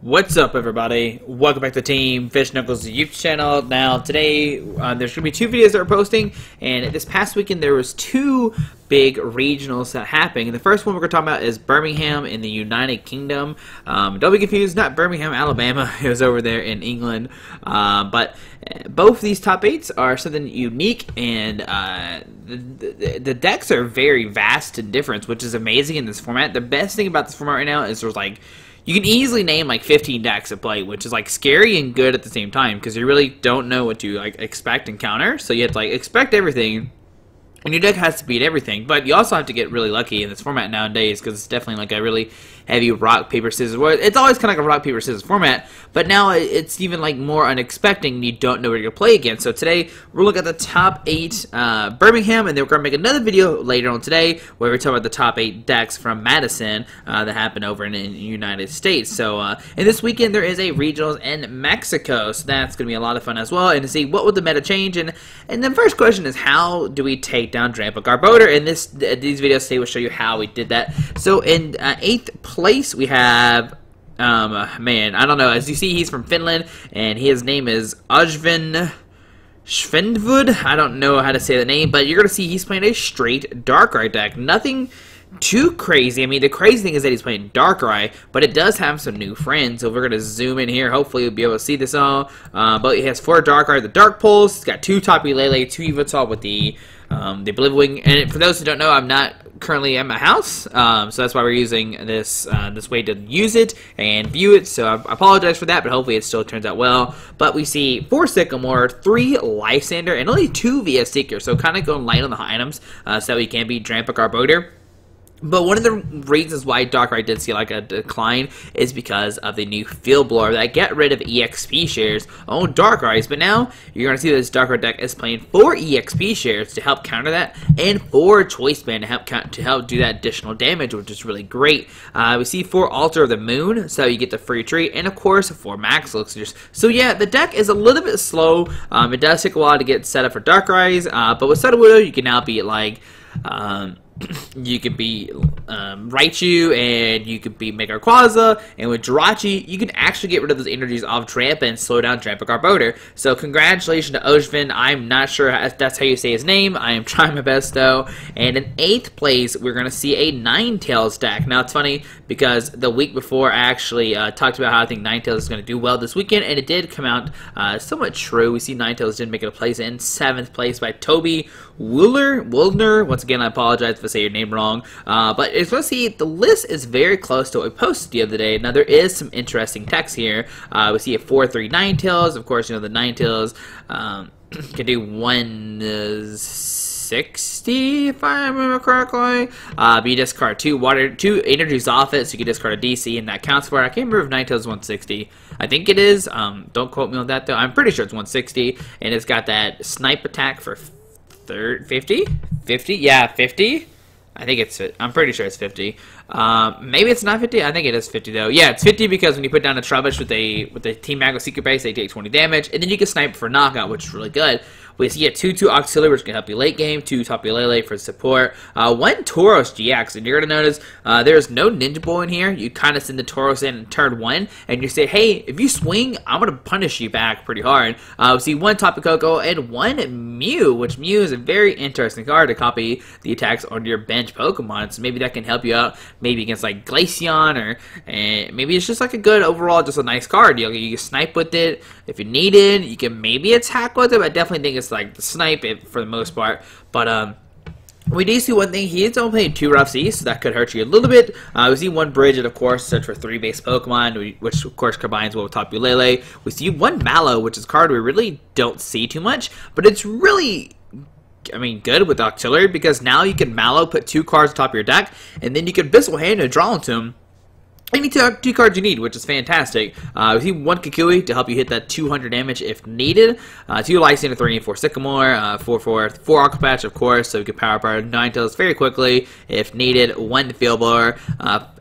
What's up, everybody? Welcome back to Team Fish Knuckles YouTube channel. Now, today, there's going to be two videos that we're posting, and this past weekend there was two big regionals that happened. The first one we're going to talk about is Birmingham in the United Kingdom. Don't be confused, not Birmingham, Alabama. It was over there in England. But both these top 8s are something unique, and the decks are very vast and different, which is amazing in this format. The best thing about this format right now is there's like, you can easily name like 15 decks to play, which is like scary and good at the same time because you really don't know what to like expect and counter. So you have to like expect everything, and your deck has to beat everything. But you also have to get really lucky in this format nowadays because it's definitely like a really heavy rock paper scissors. Well, it's always kind of like a rock paper scissors format, but now it's even like more unexpected. And you don't know where you're gonna play against. So today we're looking at the top 8 Birmingham, and then we're gonna make another video later on today where we talk about the top 8 decks from Madison that happened over in the United States. So in this weekend there is a regionals in Mexico, so that's gonna be a lot of fun as well. And to see what would the meta change, and the first question is, how do we take down Drampa Garbodor? And these videos today will show you how we did that. So in 8th place we have man, I don't know, as you see he's from Finland and his name is Ojvin Svendvud. I don't know how to say the name, but you're gonna see he's playing a straight Darkrai deck. Nothing too crazy. I mean, the crazy thing is that he's playing Darkrai, but it does have some new friends. So we're gonna zoom in here. Hopefully you'll be able to see this all. But he has 4 Darkrai, the Dark Pulse. He's got 2 Tapu Lele, 2 Yveltal with the Oblivion. And for those who don't know, I'm not currently at my house, so that's why we're using this this way to use it and view it. So I apologize for that, but hopefully it still turns out well. But we see 4 Sycamore, 3 Lysander, and only 2 VS Seeker. So kind of going light on the items so that we can beat Drampa Garbodor. But one of the reasons why Darkrai did see like a decline is because of the new Field Blower that get rid of EXP shares on Darkrai's. But now you're going to see this Darkrai deck is playing 4 EXP shares to help counter that, and 4 Choice Band to help do that additional damage, which is really great. We see 4 Altar of the Moon, so you get the free treat, and of course 4 Max Elixirs. So yeah, the deck is a little bit slow. It does take a while to get set up for Darkrai's, but with Sudowoodo you can now be like you could be Raichu, and you could be Mega Rayquaza, and with Jirachi, you can actually get rid of those energies off Drampa and slow down Drampa Garbodor. So congratulations to Ojvin. I'm not sure if that's how you say his name. I am trying my best though. And in 8th place, we're going to see a Ninetales deck. Now it's funny because the week before I actually talked about how I think Ninetales is going to do well this weekend, and it did come out somewhat true. We see Ninetales did make it a place in 7th place by Toby Wildner. Once again, I apologize if I say your name wrong. But as we'll see, the list is very close to what we posted the other day. Now, there is some interesting text here. We see a 4-3 Ninetales. Of course, you know, the Ninetales can do 160, if I remember correctly. But you discard 2 energies off it, so you can discard a DC, and that counts for it. I can't remember if Ninetales is 160. I think it is. Don't quote me on that, though. I'm pretty sure it's 160, and it's got that snipe attack for 50? 50? Yeah, 50? I think it's, I'm pretty sure it's 50. Maybe it's not 50. I think it is 50 though. Yeah, it's 50 because when you put down a Trubbish with the Team Magma Secret Base, they take 20 damage, and then you can snipe for knockout, which is really good. We see a 2-2 Auxiliary, which can help you late game, 2 Tapu Lele for support, 1 Tauros GX, and you're going to notice there's no Ninja Boy in here. You kind of send the Tauros in turn 1, and you say, hey, if you swing, I'm going to punish you back pretty hard. We see 1 Tapu Koko and 1 Mew, which Mew is a very interesting card to copy the attacks on your bench Pokemon, so maybe that can help you out, maybe against like Glaceon, or maybe it's just like a good overall, just a nice card. You can snipe with it if you need it. You can maybe attack with it, but I definitely think it's like the snipe for the most part. But we do see one thing. He is only playing 2 Rough Seas, so that could hurt you a little bit. We see 1 Bridget, of course, search for 3 base Pokemon, which of course combines well with Tapu Lele. We see 1 Mallow, which is a card we really don't see too much, but it's really, I mean, good with Auxiliary, because now you can Mallow, put 2 cards on top of your deck, and then you can Bissell Hand and draw into them any 2 cards you need, which is fantastic. We see 1 Kukui to help you hit that 200 damage if needed. 2 Lysander, 3 and 4 Sycamore, 4 Aqua Patch, of course, so we can power up our Ninetales very quickly if needed. 1 Field Blower,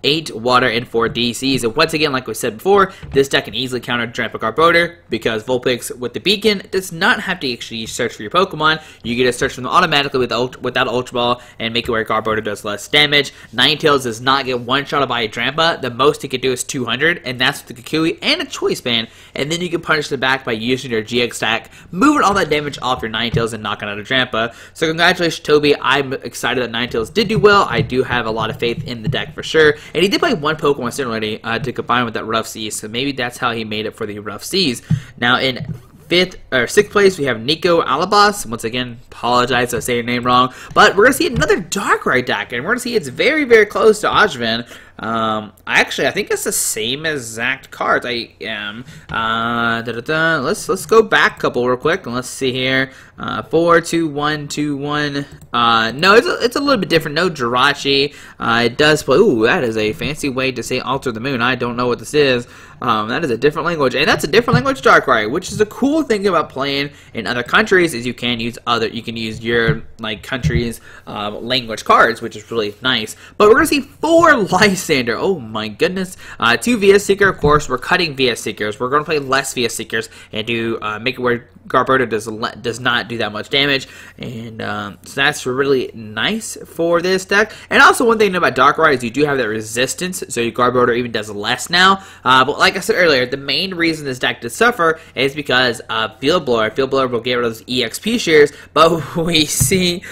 8 Water, and 4 DCs. And once again, like we said before, this deck can easily counter Drampa Garbodor because Vulpix with the Beacon does not have to actually search for your Pokemon. You can just search for them automatically without Ultra Ball and make it where Garbodor does less damage. Ninetales does not get one-shotted by a Drampa. The most he could do is 200, and that's with the Kikui and a Choice Band, and then you can punish the back by using your GX stack, moving all that damage off your Ninetales and knocking out a Drampa. So congratulations, Toby. I'm excited that Ninetales did do well. I do have a lot of faith in the deck for sure, and he did play one Pokemon Ready to combine with that Rough Seas, so maybe that's how he made it for the Rough Seas. Now in 6th place, we have Nico Alabas. Once again, apologize if I say your name wrong. But we're going to see another Darkrai deck, and we're going to see it's very, very close to Ajvan. I think it's the same exact cards. I am. Let's go back a couple real quick, and let's see here. 4, 2, 1, 2, 1. No, it's a little bit different. No Jirachi. It does play. Ooh, that is a fancy way to say Alter the Moon. I don't know what this is. That is a different language, and that's a different language Darkrai, which is the cool thing about playing in other countries is you can use your country's language cards, which is really nice. But we're gonna see 4 Lysander. Oh my goodness. 2 VS Seeker. Of course, we're cutting VS Seekers. We're gonna play less VS Seekers and do make it where Garboda does not do that much damage, and so that's really nice for this deck. And also, one thing about Darkrai is you do have that resistance, so your Garboda even does less now. But like I said earlier, the main reason this deck did suffer is because Field Blower. Field Blower will get rid of those EXP shares, but we see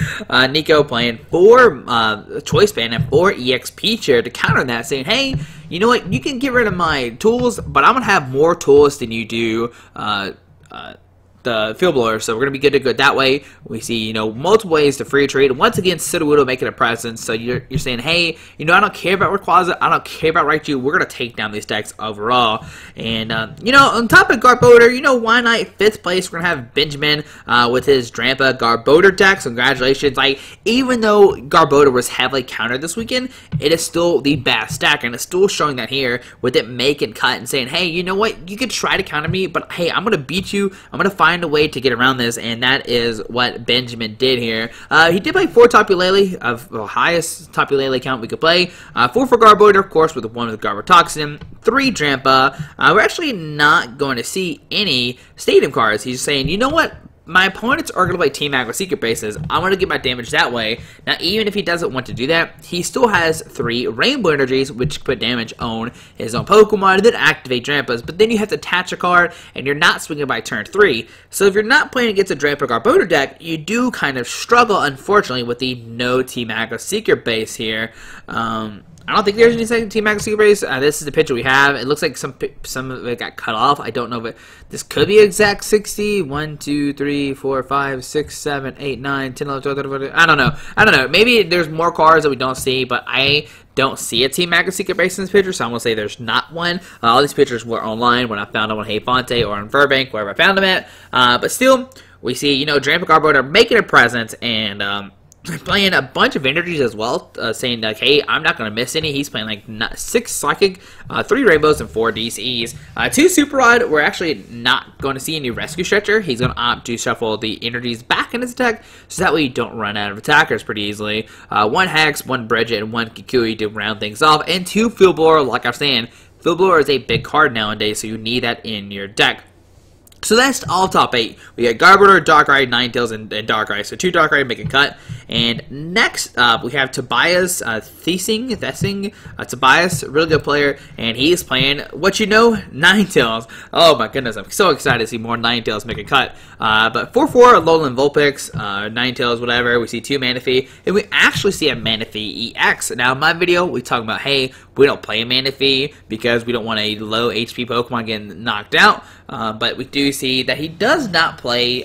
Nico playing 4 Choice Band and 4 EXP share to counter that, saying, hey, you know what, you can get rid of my tools, but I'm going to have more tools than you do the Field Blower, so we're going to be good to go that way. We see, multiple ways to free trade. Once again, Sudowoodo making a presence, so you're saying, hey, I don't care about Rayquaza, I don't care about Raichu, we're going to take down these decks overall. And, on top of Garbodor, why not 5th place, we're going to have Benjamin with his Drampa Garbodor deck. So congratulations. Even though Garbodor was heavily countered this weekend, it is still the best deck, and it's still showing that here with it make and cut and saying, hey, you know what, you could try to counter me, but hey, I'm going to beat you, I'm going to find a way to get around this, and that is what Benjamin did here. He did play 4 Tapu Lele, of the highest Tapu Lele count we could play. 4 for Garbodor, of course, with the 1 with Garbotoxin, 3 Drampa. We're actually not going to see any Stadium cards. He's saying, you know what? My opponents are going to play Team Aqua Secret Bases. I'm going to get my damage that way. Now, even if he doesn't want to do that, he still has 3 Rainbow Energies, which put damage on his own Pokemon, and then activate Drampas. But then you have to attach a card, and you're not swinging by turn 3. So if you're not playing against a Drampa Garbodor deck, you do kind of struggle, unfortunately, with the no Team Aqua Secret Base here. I don't think there's any second Team Aqua Secret Base. This is the picture we have. It looks like some of it got cut off. I don't know if this could be exact 60. 1, 2, 3, 4, 5, 6, 7, 8, 9, 10, 11, 12, 13, 14. I don't know. Maybe there's more cards that we don't see, but I don't see a Team Aqua Secret Base in this picture, so I'm going to say there's not one. All these pictures were online when I found them on Hey Fonte or on Burbank, wherever I found them at. But still, we see, Drampa Garbodor making a presence, and playing a bunch of energies as well, saying like, hey, I'm not going to miss any. He's playing 6 Psychic, 3 Rainbows, and 4 DCs. 2 Super Rod. We're actually not going to see any Rescue Stretcher. He's going to opt to shuffle the energies back in his deck, so that way you don't run out of attackers pretty easily. 1 Hex, 1 Bridget, and 1 Kikui to round things off, and 2 Field Blower. Like I'm saying, Field Blower is a big card nowadays, so you need that in your deck. So that's all top 8. We got Garbodor, Darkrai, Ninetales, and Darkrai. So 2 Darkrai make a cut. And next up, we have Tobias Thessing. Tobias, really good player, and he's playing Ninetales. Oh my goodness, I'm so excited to see more Ninetales make a cut. But 4/4 Alolan Vulpix, Ninetales, whatever. We see 2 Manaphy, and we actually see a Manaphy EX. Now in my video, we talk about, hey, we don't play a Manaphy because we don't want a low HP Pokemon getting knocked out. But we do see that he does not play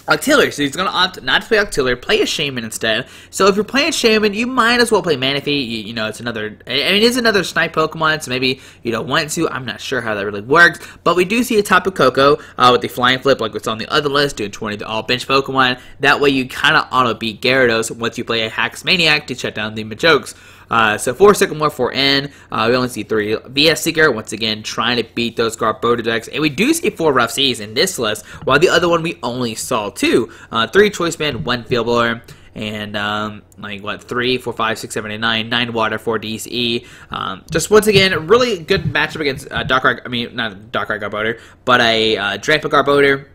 Octillery, so he's going to opt not to play Octillery, play a Shaman instead. So if you're playing Shaman, you might as well play Manaphy. It's another, it's another snipe Pokemon, so maybe you don't want to. I'm not sure how that really works, but we do see a Tapu Koko with the Flying Flip, like what's on the other list, doing 20 to all bench Pokemon. That way you kind of auto beat Gyarados once you play a Hax Maniac to shut down the Majokes. So 4 Sycamore, 4 N. We only see 3 VS Seeker, once again trying to beat those Garbodor decks. And we do see 4 Rough Seas in this list, while the other one we only saw 2. 3 Choice Band, 1 Field Blower, and 3, 4, 5, 6, 7, 8, 9 Water, 4 DCE. Just once again, a really good matchup against not Darkrai Garbodor, but a Drampa Garbodor.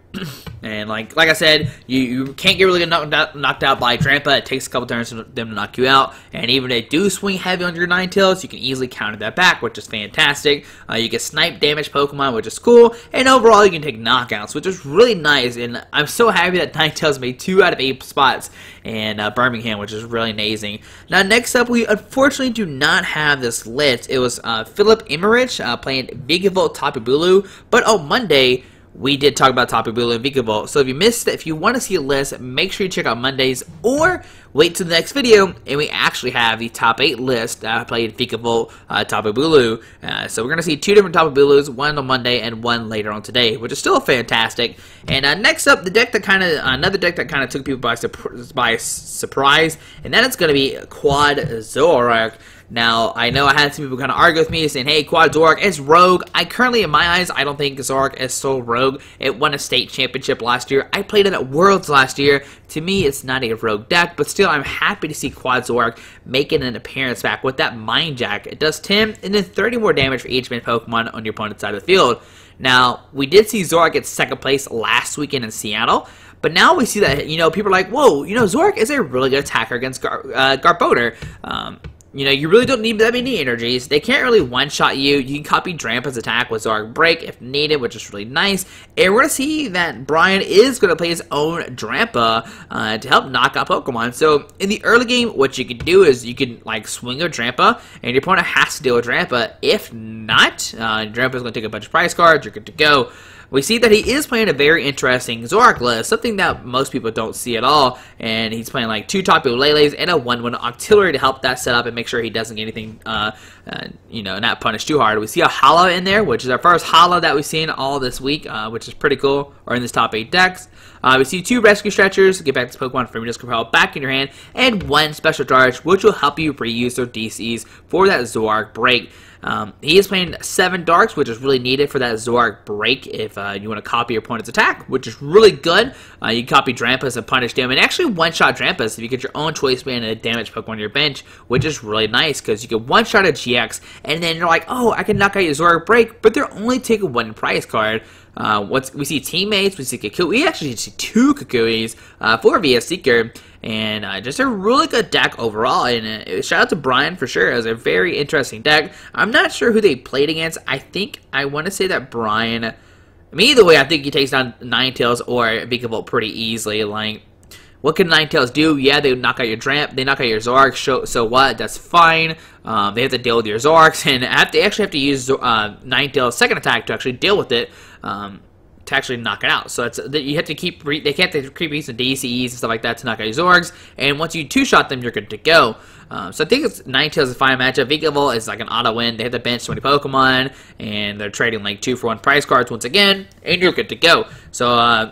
And like I said, you can't get really knocked out by Drampa. It takes a couple turns for them to knock you out. And even if they do swing heavy on your Ninetales, you can easily counter that back, which is fantastic. You get snipe damage Pokemon, which is cool. And overall, you can take knockouts, which is really nice. And I'm so happy that Ninetales made 2 out of 8 spots in Birmingham, which is really amazing. Now, next up, we unfortunately do not have this list. It was Philip Emmerich playing Vigavolt Tapu Bulu. But on Monday, we did talk about Tapu Bulu and Vigavolt. So if you missed it, if you want to see a list, make sure you check out Mondays or wait till the next video and we actually have the top 8 list that I played Vigavolt Tapu Bulu. So we're going to see 2 different Tapu Bulus, one on Monday and one later on today, which is still fantastic. And next up, the deck that another deck that kind of took people by surprise, and that is going to be Quad Zoroark. Now, I know I had some people kind of argue with me saying, hey, Quad Zoroark is rogue. I currently, in my eyes, I don't think Zoroark is so rogue. It won a state championship last year. I played it at Worlds last year. To me, it's not a rogue deck, but still, I'm happy to see Quad Zoroark making an appearance back with that Mind Jack. It does 10 and then 30 more damage for each main Pokemon on your opponent's side of the field. Now, we did see Zoroark get second place last weekend in Seattle. But now we see that, people are like, whoa, Zoroark is a really good attacker against Garbodor. You really don't need that many energies. They can't really one-shot you. You can copy Drampa's attack with Zoroark Break if needed, which is really nice. And we're going to see that Brian is going to play his own Drampa to help knock out Pokemon. So in the early game, what you can do is you can swing a Drampa, and your opponent has to deal with Drampa. If not, Drampa's going to take a bunch of prize cards. You're good to go. We see that he is playing a very interesting Zoroark list, something that most people don't see at all, and he's playing 2 Tapu Leles and a 1/1 Octillery to help that set up and make sure he doesn't get anything, not punished too hard. We see a Holo in there, which is our first Holo that we've seen all this week, which is pretty cool, or in this top 8 decks. We see 2 Rescue Stretchers, get back this Pokemon from your discard pile back in your hand, and 1 Special Charge, which will help you reuse their DCs for that Zoroark Break. He is playing 7 Darks, which is really needed for that Zoroark Break if you want to copy your opponent's attack, which is really good. You can copy Drampas and punish them, and actually one-shot Drampas if you get your own choice band and a damage Pokemon on your bench, which is really nice because you can one-shot a GX, and then you're like, oh, I can knock out your Zoroark Break, but they're only taking 1 prize card. We see Teammates, we see Kukui, we actually see 2 Kukuis for VS Seeker, and just a really good deck overall, and shout out to Brian for sure. It was a very interesting deck. I'm not sure who they played against. I want to say that Brian, either way, I think he takes down Ninetales or Vigavolt pretty easily. What can Ninetales do? Yeah, they knock out your Dramp, they knock out your Zoroark, so what? That's fine. They have to deal with your Zoroarks, and they actually have to use Ninetales' second attack to actually deal with it, to actually knock it out. So you have to they can't keep using DCEs and stuff like that to knock out your Zoroarks, and once you 2-shot them, you're good to go. So I think Ninetales is a fine matchup. Vigavolt is an auto win. They have to bench so many Pokemon, and they're trading 2-for-1 prize cards once again, and you're good to go. So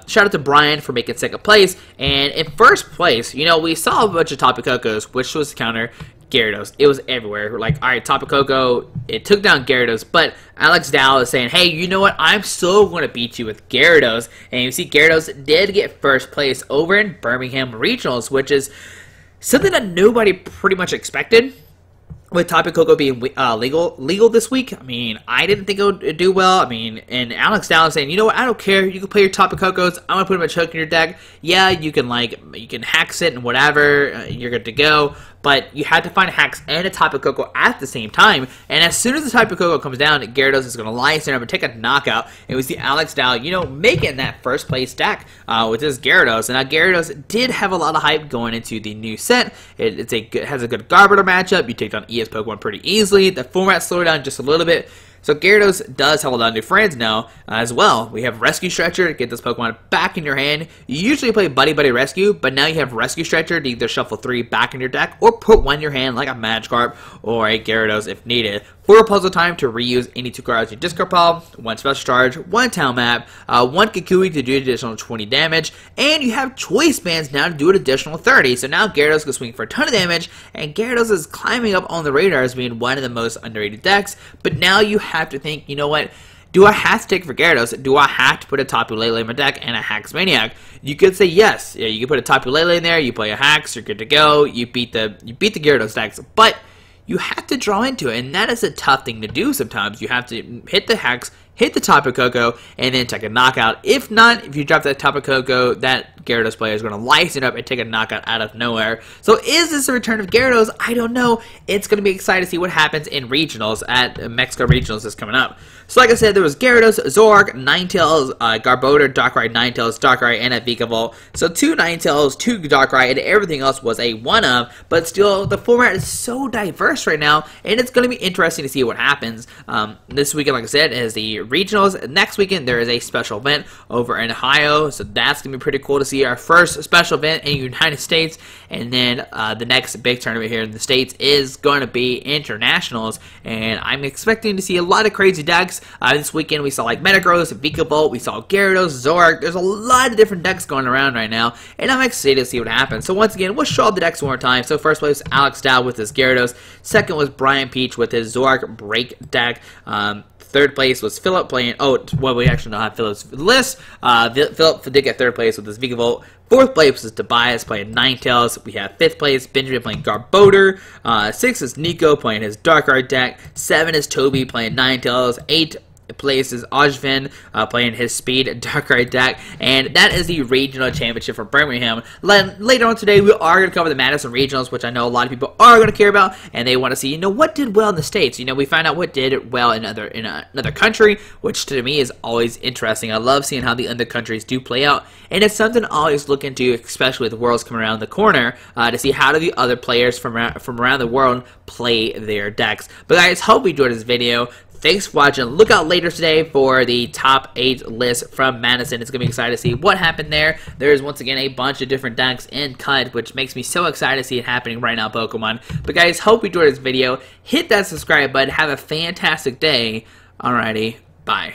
shout out to Brian for making second place. And in first place, we saw a bunch of Tapu Kokos, which was the counter Gyarados. It was everywhere. We're like, all right, Tapu Koko, it took down Gyarados, but Alex Dow is saying, hey, you know what? I'm still going to beat you with Gyarados. And you see Gyarados did get first place over in Birmingham Regionals, which is something that nobody pretty much expected. With Tapu Koko being legal this week, I didn't think it would do well. And Alex Dow is saying, you know what? I don't care. You can play your Tapu Kokos. I'm gonna put them a choke in your deck. Yeah, you can hacks it and whatever. You're good to go. But you had to find a Hax and a Tapu Koko at the same time. And as soon as the Tapu Koko comes down, Gyarados is going to lie stand up and take a knockout. And we see Alex Dow, making that first place deck with his Gyarados. And now Gyarados did have a lot of hype going into the new set. It has a good Garbodor matchup. You take down ES Pokemon pretty easily. The format slowed down just a little bit. So Gyarados does hold on to friends now as well. We have Rescue Stretcher to get this Pokemon back in your hand. You usually play Buddy Buddy Rescue, but now you have Rescue Stretcher to either shuffle 3 back in your deck or put 1 in your hand like a Magikarp or a Gyarados if needed. 4 puzzle time to reuse any 2 cards in your discard pile, 1 special charge, 1 town map, 1 Kukui to do additional 20 damage, and you have choice bands now to do an additional 30. So now Gyarados can swing for a ton of damage, and Gyarados is climbing up on the radar as being one of the most underrated decks. But now you have to think, you know what? Do I have to take for Gyarados? Do I have to put a Tapu Lele in my deck and a Hax Maniac? You could say yes. Yeah, you can put a Tapu Lele in there. You play a Hax. You're good to go. You beat the Gyarados decks, but you have to draw into it, and that is a tough thing to do sometimes. You have to hit the Hex, hit the Tapu Koko, and then take a knockout. If not, if you drop that Tapu Koko, that Gyarados player is going to lighten up and take a knockout out of nowhere. So is this a return of Gyarados? I don't know. It's going to be exciting to see what happens in Regionals at Mexico Regionals is coming up. So like I said, there was Gyarados, Zoroark, Ninetales, Garbodor, Darkrai, Ninetales, Darkrai, and a Vikavolt. So 2 Ninetales, 2 Darkrai, and everything else was a 1-of, but still, the format is so diverse right now, and it's going to be interesting to see what happens. This weekend, like I said, is the Regionals. Next weekend, there is a special event over in Ohio, so that's going to be pretty cool to see our first special event in the United States, and then the next big tournament here in the States is going to be Internationals, and I'm expecting to see a lot of crazy decks. This weekend we saw like Metagross, Vikavolt, we saw Gyarados, Zoroark. There's a lot of different decks going around right now, and I'm excited to see what happens. So once again, we'll show the decks one more time. So first place was Alex Dow with his Gyarados. Second was Brian Peach with his Zoroark Break deck. Third place was Philip playing, we actually don't have Philip's list. Philip did get third place with his Vikavolt. Fourth place was Tobias playing Ninetales. We have fifth place, Benjamin playing Garbodor. Sixth is Nico playing his Darkrai deck. 7 is Toby playing Ninetales. 8 place is Ojvin playing his Speed Darkrai deck, and that is the regional championship for Birmingham. Later on today, we are going to cover the Madison Regionals, which I know a lot of people are going to care about, and they want to see, what did well in the States. We find out what did well in another country, which to me is always interesting. I love seeing how the other countries do play out, and it's something I always look into, especially with the Worlds coming around the corner, to see how do the other players from around the world play their decks. But guys, hope you enjoyed this video. Thanks for watching. Look out later today for the top 8 list from Madison. It's going to be exciting to see what happened there. There's once again a bunch of different decks in cut, which makes me so excited to see it happening right now, Pokemon. But guys, hope you enjoyed this video. Hit that subscribe button. Have a fantastic day. Alrighty, bye.